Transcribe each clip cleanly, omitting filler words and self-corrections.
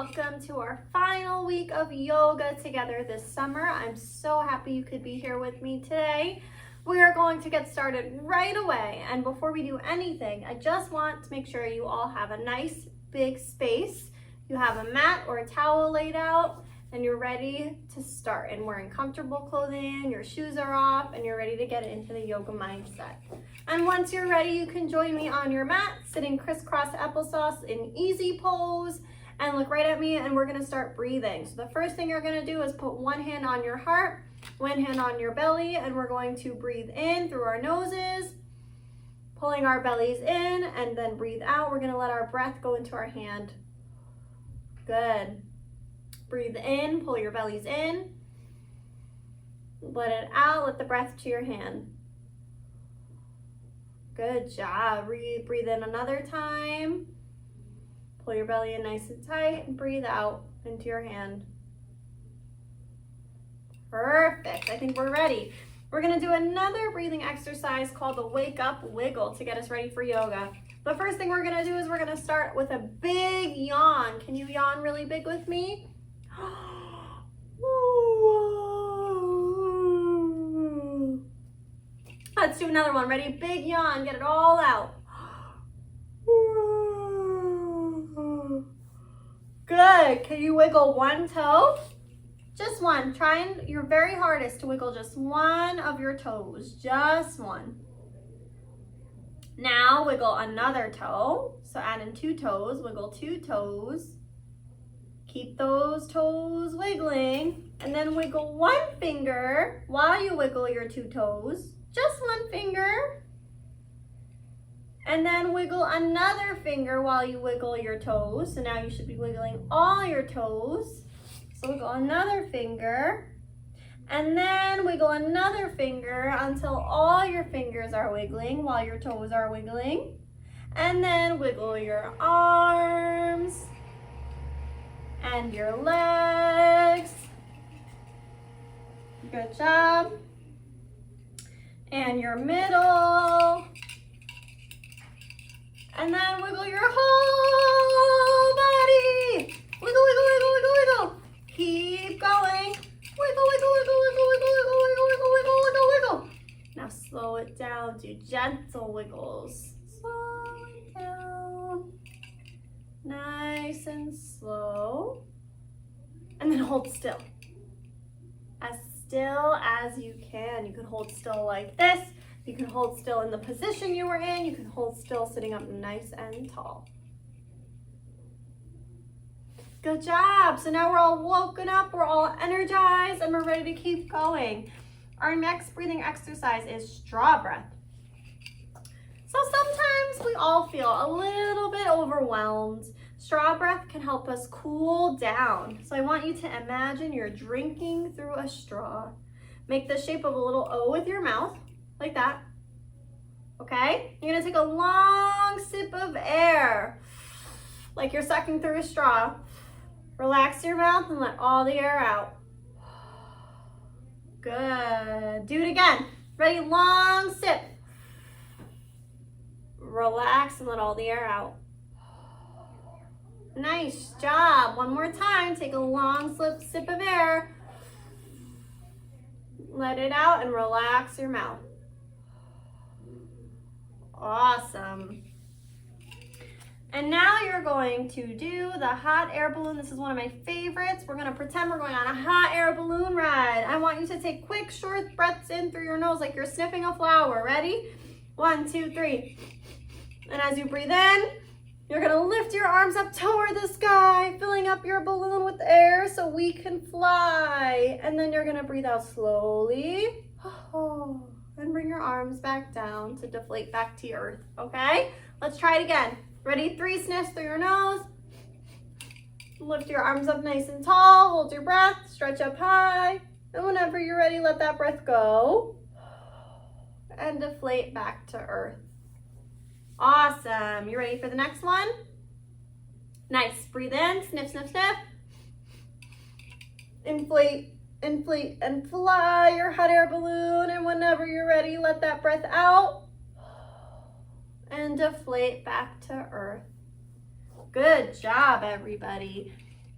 welcome to our final week of yoga together this summer. I'm so happy you could be here with me today. We are going to get started right away, and before we do anything, I just want to make sure you all have a nice big space. You have a mat or a towel laid out, and you're ready to start and wearing comfortable clothing, your shoes are off, and you're ready to get into the yoga mindset. And once you're ready, you can join me on your mat, sitting crisscross applesauce in easy pose, and look right at me, and we're gonna start breathing. So the first thing you're gonna do is put one hand on your heart, one hand on your belly, and we're going to breathe in through our noses, pulling our bellies in, and then breathe out. We're gonna let our breath go into our hand. Good. Breathe in, pull your bellies in. Let it out, let the breath to your hand. Good job. Breathe in another time. Pull your belly in nice and tight and breathe out into your hand. Perfect. I think we're ready. We're going to do another breathing exercise called the Wake Up Wiggle to get us ready for yoga. The first thing we're going to do is we're going to start with a big yawn. Can you yawn really big with me? Let's do another one. Ready? Big yawn. Get it all out. Good. Can you wiggle one toe? Just one. Try your very hardest to wiggle just one of your toes. Just one. Now wiggle another toe. So add in two toes. Wiggle two toes. Keep those toes wiggling. And then wiggle one finger while you wiggle your two toes. Just one finger. And then wiggle another finger while you wiggle your toes. So now you should be wiggling all your toes. So wiggle another finger. And then wiggle another finger until all your fingers are wiggling while your toes are wiggling. And then wiggle your arms and your legs. Good job. And your middle. And then wiggle your whole body. Wiggle, wiggle, wiggle, wiggle, wiggle. Keep going. Wiggle, wiggle, wiggle, wiggle, wiggle, wiggle, wiggle, wiggle, wiggle, wiggle, wiggle. Now slow it down. Do gentle wiggles. Slow it down. Nice and slow. And then hold still. As still as you can. You can hold still like this. You can hold still in the position you were in. You can hold still sitting up nice and tall. Good job. So now we're all woken up, we're all energized, and we're ready to keep going. Our next breathing exercise is straw breath. So sometimes we all feel a little bit overwhelmed. Straw breath can help us cool down. So I want you to imagine you're drinking through a straw. Make the shape of a little O with your mouth, like that. Okay? You're gonna take a long sip of air, like you're sucking through a straw. Relax your mouth and let all the air out. Good. Do it again. Ready? Long sip. Relax and let all the air out. Nice job. One more time. Take a long sip of air. Let it out and relax your mouth. Awesome. And now you're going to do the hot air balloon. This is one of my favorites. We're gonna pretend we're going on a hot air balloon ride. I want you to take quick, short breaths in through your nose like you're sniffing a flower. Ready? 1, 2, 3. And as you breathe in, you're gonna lift your arms up toward the sky, filling up your balloon with air so we can fly. And then you're gonna breathe out slowly. And bring your arms back down to deflate back to earth, okay? Let's try it again. Ready? 3 sniffs through your nose. Lift your arms up nice and tall. Hold your breath. Stretch up high. And whenever you're ready, let that breath go. And deflate back to earth. Awesome. You ready for the next one? Nice. Breathe in. Sniff, sniff, sniff. Inflate, inflate, and fly your hot air balloon. And whenever you're ready, let that breath out. And deflate back to earth. Good job, everybody.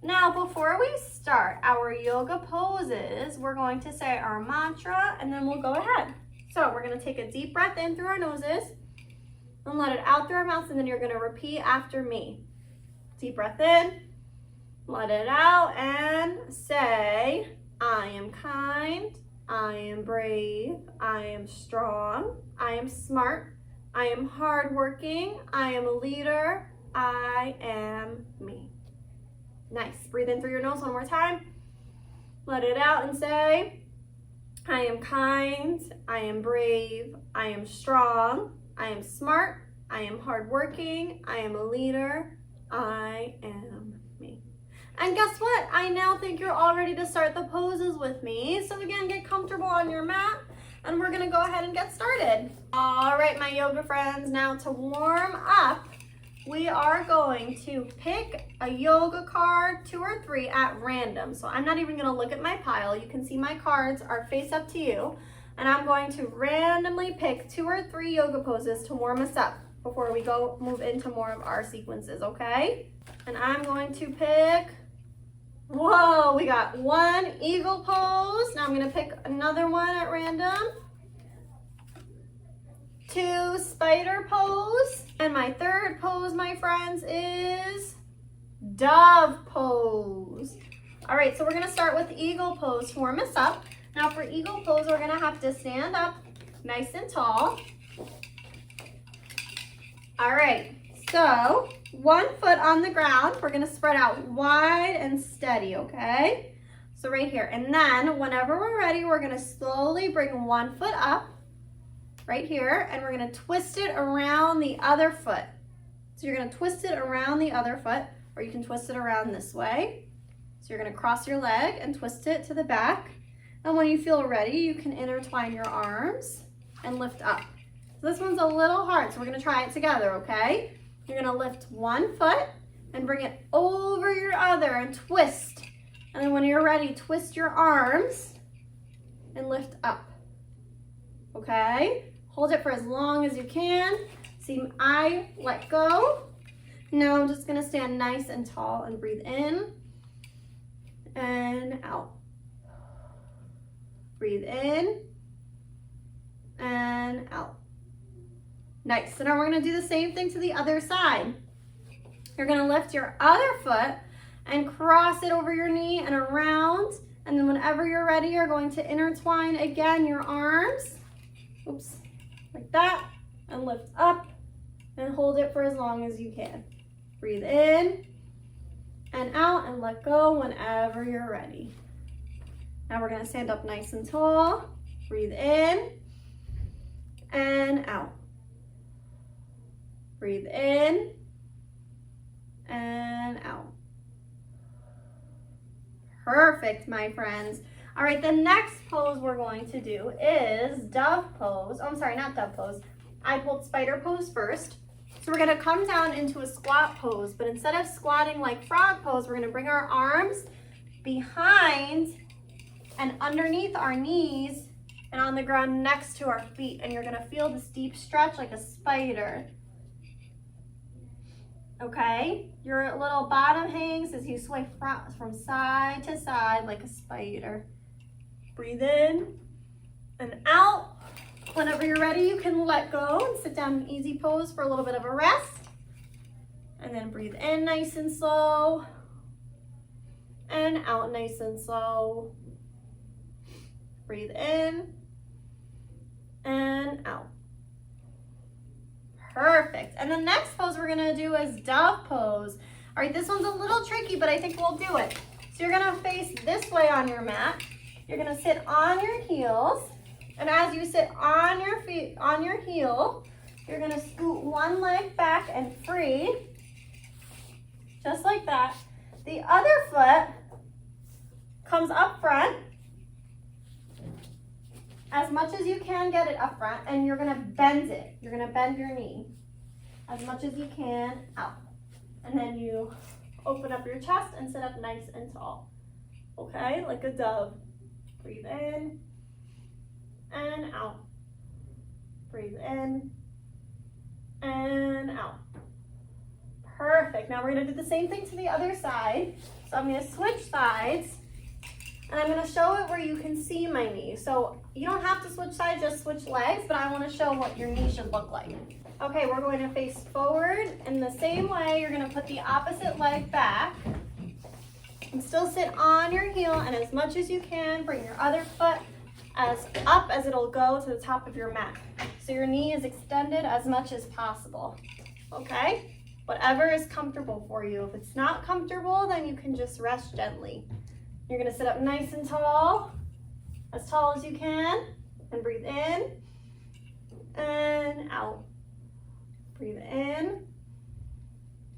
Now, before we start our yoga poses, we're going to say our mantra and then we'll go ahead. So we're going to take a deep breath in through our noses and let it out through our mouths, and then you're going to repeat after me. Deep breath in, let it out, and say, I am kind, I am brave, I am strong, I am smart, I am hardworking, I am a leader, I am me. Nice. Breathe in through your nose one more time. Let it out and say, I am kind, I am brave, I am strong, I am smart, I am hardworking, I am a leader, I am me. And guess what? I now think you're all ready to start the poses with me. So again, get comfortable on your mat and we're gonna go ahead and get started. All right, my yoga friends, now to warm up, we are going to pick a yoga card, 2 or 3 at random. So I'm not even gonna look at my pile. You can see my cards are face up to you. And I'm going to randomly pick 2 or 3 yoga poses to warm us up before we move into more of our sequences, okay? And I'm going to pick, whoa, we got 1 eagle pose. Now I'm gonna pick another one at random. 2 spider pose. And my third pose, my friends, is dove pose. All right, so we're gonna start with eagle pose to warm us up. Now for eagle pose, we're gonna have to stand up nice and tall. All right, so 1 foot on the ground. We're gonna spread out wide and steady, okay? So right here, and then whenever we're ready, we're gonna slowly bring 1 foot up right here, and we're gonna twist it around the other foot. So you're gonna twist it around the other foot, or you can twist it around this way. So you're gonna cross your leg and twist it to the back. And when you feel ready, you can intertwine your arms and lift up. So this one's a little hard, so we're gonna try it together, okay? You're gonna lift 1 foot and bring it over your other and twist. And then when you're ready, twist your arms and lift up, okay? Hold it for as long as you can. See, I let go. Now I'm just gonna stand nice and tall and breathe in and out. Breathe in and out. Nice. So now we're gonna do the same thing to the other side. You're gonna lift your other foot and cross it over your knee and around. And then whenever you're ready, you're going to intertwine again your arms. Oops. Like that, and lift up and hold it for as long as you can. Breathe in and out and let go whenever you're ready. Now we're gonna stand up nice and tall. Breathe in and out. Breathe in and out. Perfect, my friends. All right, the next pose we're going to do is dove pose. Oh, I'm sorry, not dove pose. I pulled spider pose first. So we're gonna come down into a squat pose, but instead of squatting like frog pose, we're gonna bring our arms behind and underneath our knees and on the ground next to our feet. And you're gonna feel this deep stretch like a spider. Okay, your little bottom hangs as you sway from side to side like a spider. Breathe in and out. Whenever you're ready, you can let go and sit down in easy pose for a little bit of a rest. And then breathe in nice and slow. And out nice and slow. Breathe in and out. Perfect. And the next pose we're gonna do is dove pose. All right, this one's a little tricky, but I think we'll do it. So you're gonna face this way on your mat. You're gonna sit on your heels. And as you sit on your feet, on your heel, you're gonna scoot 1 leg back and free, just like that. The other foot comes up front, as much as you can get it up front, and you're gonna bend it. You're gonna bend your knee as much as you can out. And then you open up your chest and sit up nice and tall. Okay, like a dove. Breathe in and out. Breathe in and out. Perfect. Perfect. Now we're gonna do the same thing to the other side. So I'm gonna switch sides, and I'm gonna show it where you can see my knee. So you don't have to switch sides, just switch legs, but I wanna show what your knee should look like. Okay, we're going to face forward. In the same way, you're gonna put the opposite leg back and still sit on your heel, and as much as you can, bring your other foot as up as it'll go to the top of your mat. So your knee is extended as much as possible, okay? Whatever is comfortable for you. If it's not comfortable, then you can just rest gently. You're gonna sit up nice and tall as you can, and breathe in and out. Breathe in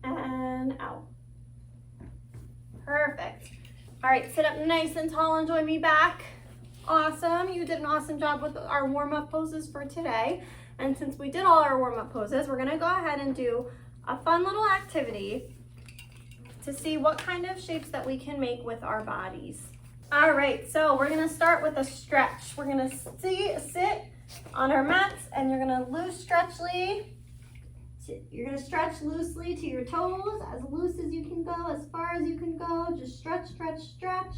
and out. Perfect. All right, sit up nice and tall and join me back. Awesome, you did an awesome job with our warm-up poses for today. And since we did all our warm-up poses, we're gonna go ahead and do a fun little activity to see what kind of shapes that we can make with our bodies. All right, so we're gonna start with a stretch. We're gonna sit on our mats, and you're gonna You're gonna stretch loosely to your toes, as loose as you can go, as far as you can go. Just stretch, stretch, stretch.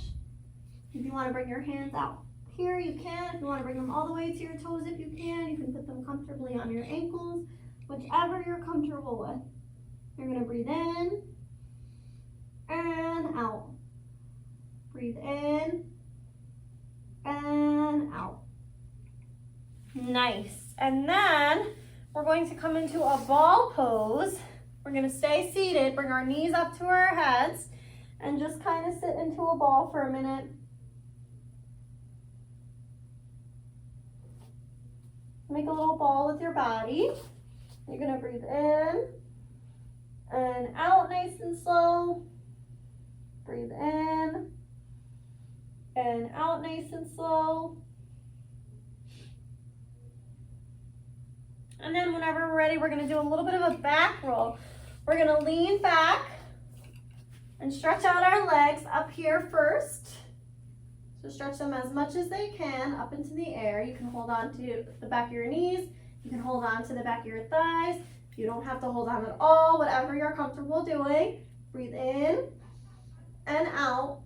If you wanna bring your hands out here, you can. If you wanna bring them all the way to your toes, if you can put them comfortably on your ankles, whichever you're comfortable with. You're gonna breathe in and out. Breathe in and out. Nice. And then we're going to come into a ball pose. We're gonna stay seated, bring our knees up to our heads, and just kind of sit into a ball for a minute. Make a little ball with your body. You're gonna breathe in and out nice and slow. Breathe in and out nice and slow. And then whenever we're ready, we're gonna do a little bit of a back roll. We're gonna lean back and stretch out our legs up here first. So stretch them as much as they can up into the air. You can hold on to the back of your knees. You can hold on to the back of your thighs. You don't have to hold on at all, whatever you're comfortable doing. Breathe in and out.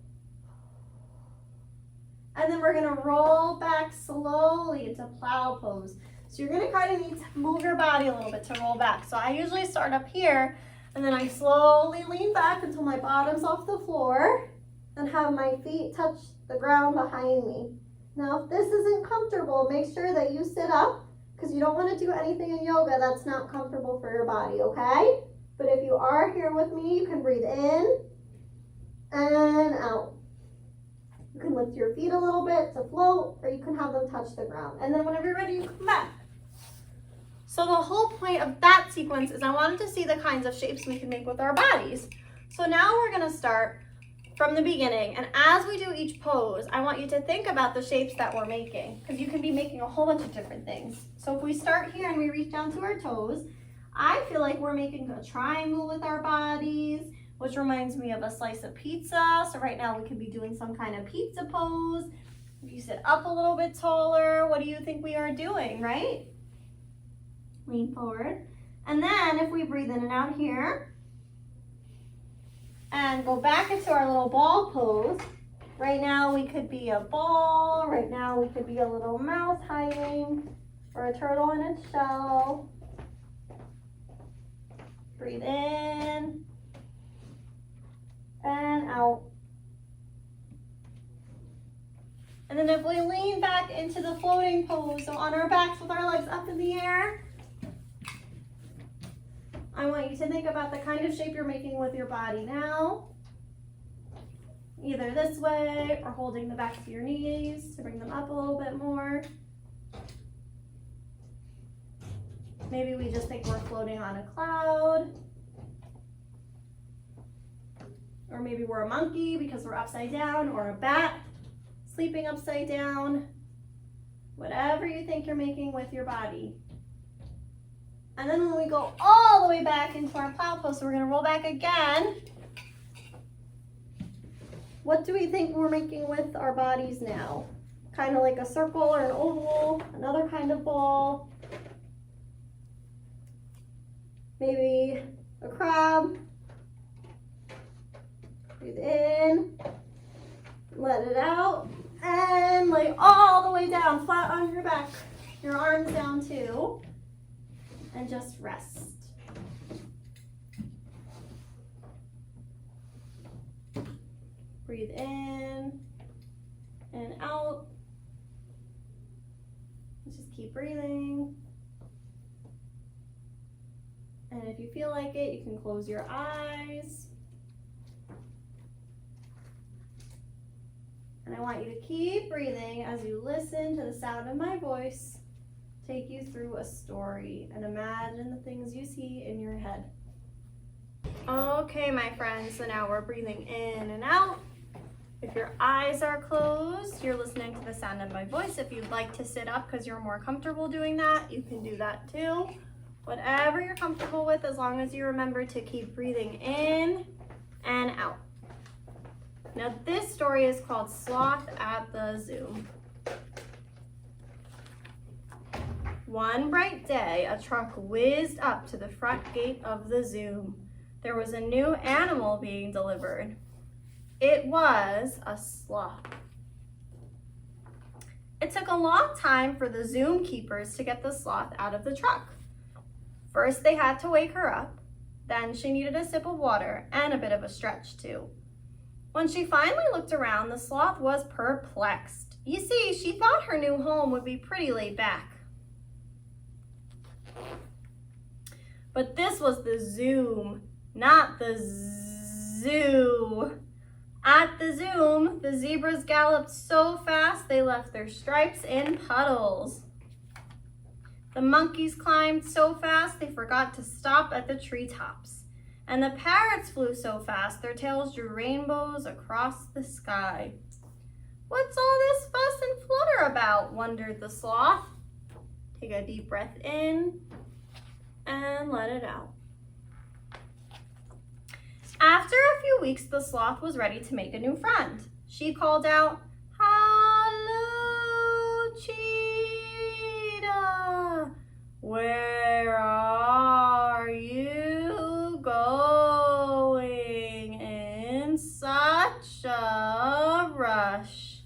And then we're gonna roll back slowly into plow pose. So you're gonna kind of need to move your body a little bit to roll back. So I usually start up here, and then I slowly lean back until my bottom's off the floor and have my feet touch the ground behind me. Now, if this isn't comfortable, make sure that you sit up, because you don't want to do anything in yoga that's not comfortable for your body, okay? But if you are here with me, you can breathe in and out. You can lift your feet a little bit to float, or you can have them touch the ground. And then whenever you're ready, you come back. So the whole point of that sequence is I wanted to see the kinds of shapes we can make with our bodies. So now we're gonna start from the beginning, and as we do each pose, I want you to think about the shapes that we're making, because you can be making a whole bunch of different things. So if we start here and we reach down to our toes, I feel like we're making a triangle with our bodies, which reminds me of a slice of pizza. So right now we could be doing some kind of pizza pose. If you sit up a little bit taller, what do you think we are doing, right? Lean forward. And then if we breathe in and out here, and go back into our little ball pose. Right now we could be a ball. Right now we could be a little mouse hiding, or a turtle in its shell. Breathe in and out. And then if we lean back into the floating pose, so on our backs with our legs up in the air, I want you to think about the kind of shape you're making with your body now. Either this way or holding the backs of your knees to bring them up a little bit more. Maybe we just think we're floating on a cloud. Or maybe we're a monkey because we're upside down, or a bat sleeping upside down. Whatever you think you're making with your body. And then when we go all the way back into our plow pose, so we're gonna roll back again. What do we think we're making with our bodies now? Kind of like a circle or an oval, another kind of ball. Maybe a crab, down flat on your back, your arms down too, and just rest. Breathe in and out. Just keep breathing. And if you feel like it, you can close your eyes. And I want you to keep breathing as you listen to the sound of my voice take you through a story and imagine the things you see in your head. Okay, my friends, so now we're breathing in and out. If your eyes are closed, you're listening to the sound of my voice. If you'd like to sit up because you're more comfortable doing that, you can do that too. Whatever you're comfortable with, as long as you remember to keep breathing in and out. Now this story is called Sloth at the Zoo. One bright day, a truck whizzed up to the front gate of the zoo. There was a new animal being delivered. It was a sloth. It took a long time for the zookeepers to get the sloth out of the truck. First, they had to wake her up. Then she needed a sip of water and a bit of a stretch too. When she finally looked around, the sloth was perplexed. You see, she thought her new home would be pretty laid back. But this was the Zoom, not the zoo. At the Zoom, the zebras galloped so fast they left their stripes in puddles. The monkeys climbed so fast they forgot to stop at the treetops. And the parrots flew so fast their tails drew rainbows across the sky. What's all this fuss and flutter about? Wondered the sloth. Take a deep breath in and let it out. After a few weeks, the sloth was ready to make a new friend. She called out, "Hello, cheetah! Where are you going in such a rush?"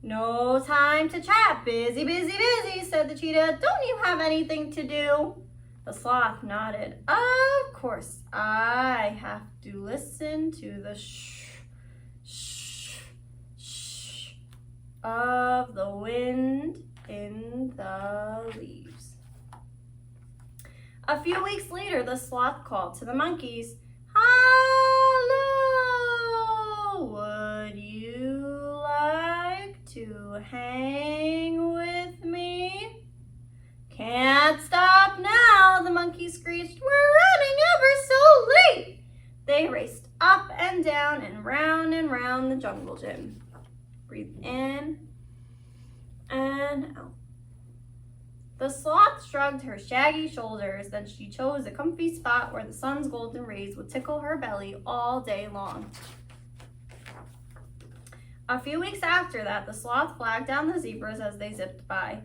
"No time to chat. Busy, busy, busy," said the cheetah. "Don't you have anything to do?" The sloth nodded. "Of course, I have to listen to the shh, shh, shh of the wind in the leaves." A few weeks later, the sloth called to the monkeys. "Hello, would you like to hang with me?" "Can't stop now," the monkeys screeched. "We're running ever so late." They raced up and down and round the jungle gym. Breathe in and out. The sloth shrugged her shaggy shoulders, then she chose a comfy spot where the sun's golden rays would tickle her belly all day long. A few weeks after that, the sloth flagged down the zebras as they zipped by.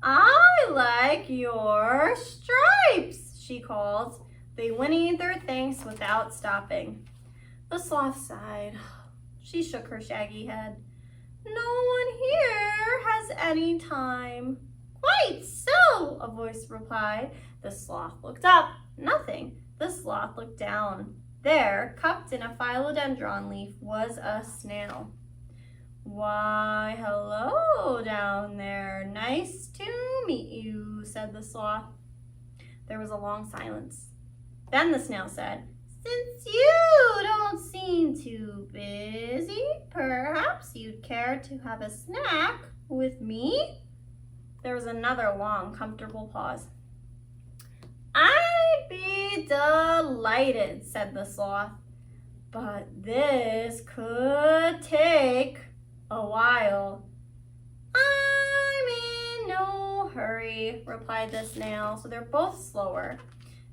"I like your stripes," she called. They whinnied their thanks without stopping. The sloth sighed. She shook her shaggy head. "No one here has any time." "Quite so," a voice replied. The sloth looked up. Nothing. The sloth looked down. There, cupped in a philodendron leaf, was a snail. "Why, hello down there. Nice to meet you," said the sloth. There was a long silence. Then the snail said, "Since you don't seem too busy, perhaps you'd care to have a snack with me?" There was another long, comfortable pause. "I'd be delighted," said the sloth, "but this could take a while." "I'm in no hurry," replied the snail. So they're both slower.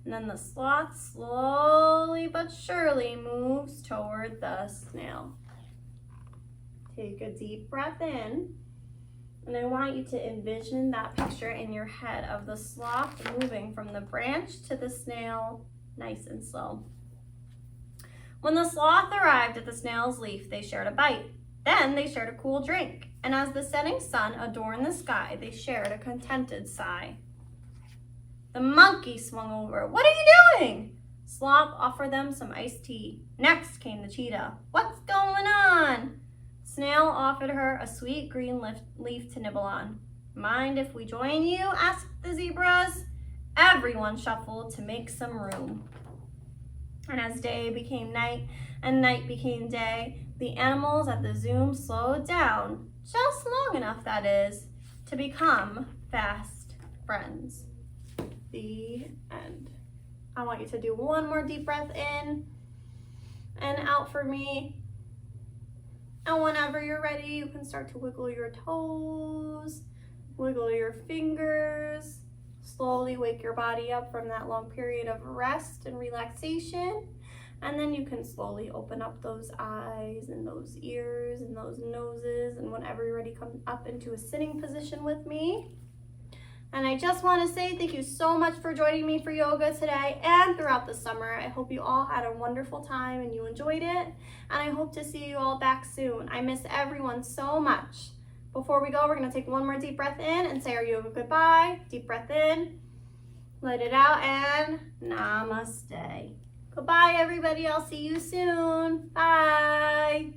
And then the sloth slowly but surely moves toward the snail. Take a deep breath in. And I want you to envision that picture in your head of the sloth moving from the branch to the snail, nice and slow. When the sloth arrived at the snail's leaf, they shared a bite. Then they shared a cool drink, and as the setting sun adorned the sky, they shared a contented sigh. The monkey swung over. What are you doing? Sloth offered them some iced tea. Next came the cheetah. What's going on? Snail offered her a sweet green leaf to nibble on. Mind if we join you? Asked the zebras. Everyone shuffled to make some room. And as day became night and night became day, the animals at the zoo slowed down, just long enough, that is, to become fast friends. The end. I want you to do one more deep breath in and out for me. And whenever you're ready, you can start to wiggle your toes, wiggle your fingers, slowly wake your body up from that long period of rest and relaxation. And then you can slowly open up those eyes and those ears and those noses. And whenever you're ready, come up into a sitting position with me. And I just want to say thank you so much for joining me for yoga today and throughout the summer. I hope you all had a wonderful time and you enjoyed it. And I hope to see you all back soon. I miss everyone so much. Before we go, we're going to take one more deep breath in and say our yoga goodbye. Deep breath in, let it out, and namaste. Goodbye, everybody. I'll see you soon. Bye.